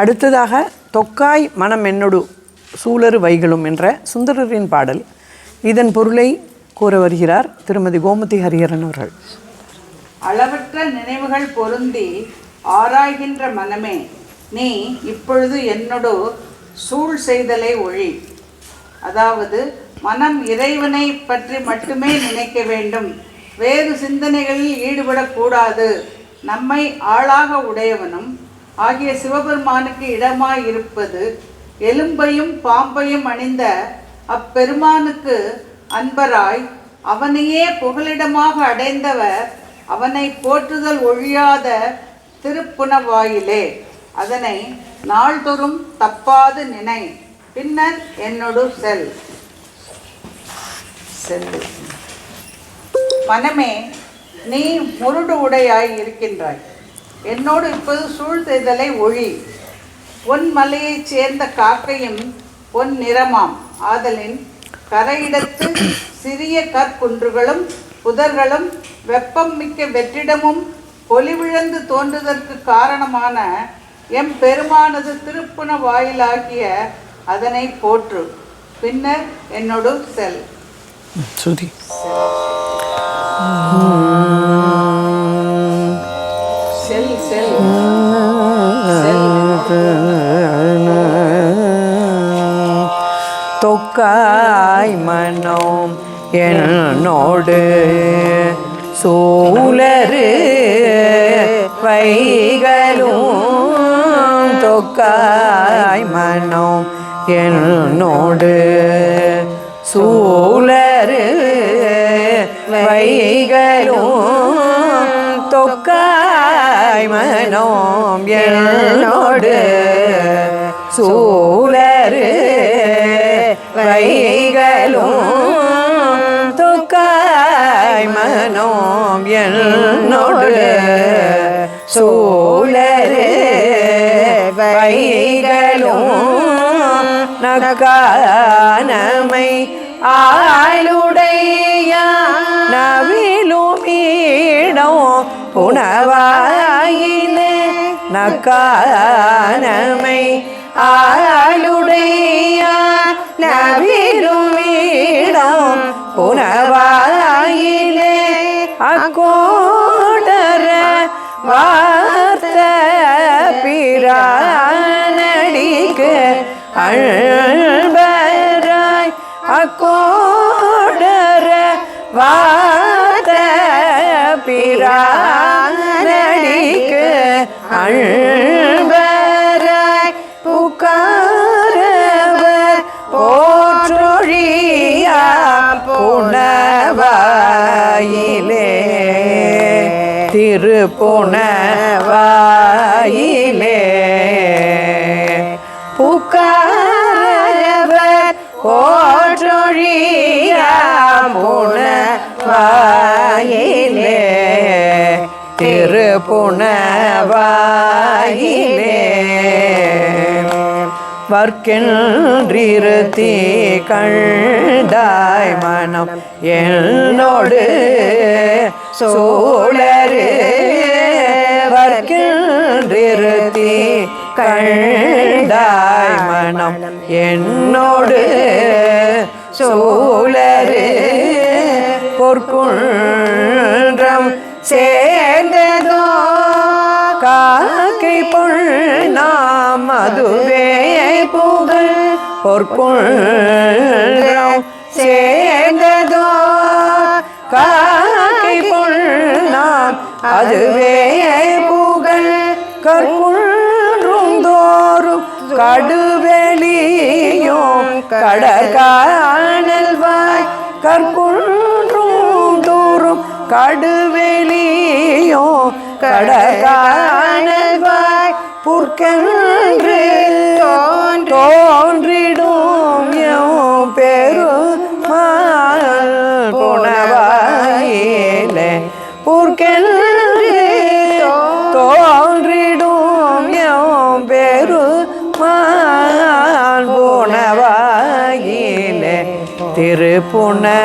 அடுத்ததாக தொக்காய் மனம் என்னொடு சூழறு வைகளும் என்ற சுந்தரரின் பாடல். இதன் பொருளை கூற வருகிறார் திருமதி கோமதி ஹரிஹரன் அவர்கள். அளவற்ற நினைவுகள் பொருந்தி ஆராய்கின்ற மனமே, நீ இப்பொழுது என்னோடு சூழ் செய்தலை ஒழி. அதாவது மனம் இறைவனை பற்றி மட்டுமே நினைக்க வேண்டும், வேறு சிந்தனைகளில் ஈடுபடக்கூடாது. நம்மை ஆளாக உடையவனும் ஆகிய சிவபெருமானுக்கு இடமாய் இருப்பது, எலும்பையும் பாம்பையும் அணிந்த அப்பெருமானுக்கு அன்பராய் அவனையே புகலிடமாக அடைந்தவர், அவனை போற்றுதல் ஒழியாத திருப்புணவாயிலே. அதனை நாள்தோறும் தப்பாது நினை, பின்னர் என்னோடு செல். மனமே, நீ முருடு உடையாய் இருக்கின்றாய், என்னோடு இப்போது சூழ் செய்தலை ஒழி. பொன் மலையைச் சேர்ந்த காக்கையும் பொன் நிறமாம் ஆதலின் கரையிடத்து சிறிய கற்குன்றுகளும் புதர்களும் வெப்பம் மிக்க வெற்றிடமும் பொலிவிழந்து தோன்றுவதற்கு காரணமான எம் பெருமானது திருப்புண வாயிலாகிய அதனை போற்று, பின்னர் என்னோடு செல். சுதி செல் செல் தொக்காய் மனம் என்னோடு சூழறு வைகளும், தொக்காய் மனம் என்னோடு சூழறு வைகளும், தொக்காய் மனம் என்னோடு சூழறு வைகளும், தொக்காய் மனம் என்னோடு சூழறு வைகளும், நக்கானமை ஆளுடைய நவிலுமீடம் புனவாயிலே, நக்கானமை ஆளுடைய நவிலுமீடம் புனவாயிலே, அக்கோடர வார்த்த பிரானடிக்கு அன்பராய், அக்கோடர வார்த்த பிரானடிக்கு அன்பராய், புக்காரவர் போற்றொழியா புனவாயிலே, திருப்புணவாயிலே, புக்காரவர் போற்றொழியா புனவாயிலே, திருப்புணவாயிலே. வர்க்கென்றிருத்தி கண்டாய் மனம் என்னோடு சூழறு, வர்க்கென்றிருத்தி கண்டாய் மனம் என்னோடு சூழறு, பொற்குன்றம் சேர்ந்ததோ காக்கை பொன்னாம் அதுவே புகழ், பொற்குன்றம் சேர்ந்ததோ காக்கை பொன்னாம் அதுவே புகழ், கற்குன்றும் தோறும் கடுவெளியும் கடற்கானல் வாய், கற்குன்றும் தோறும் கடுவெளியும் கடற்கானல் வாய், புற்கென்று தோன்றிடும் எம் பெருமாள் புனவாயிலே, புற்கென்று தோன்றிடும் எம் பெருமாள் புனவாயிலே, திருப்புணவாயிலே.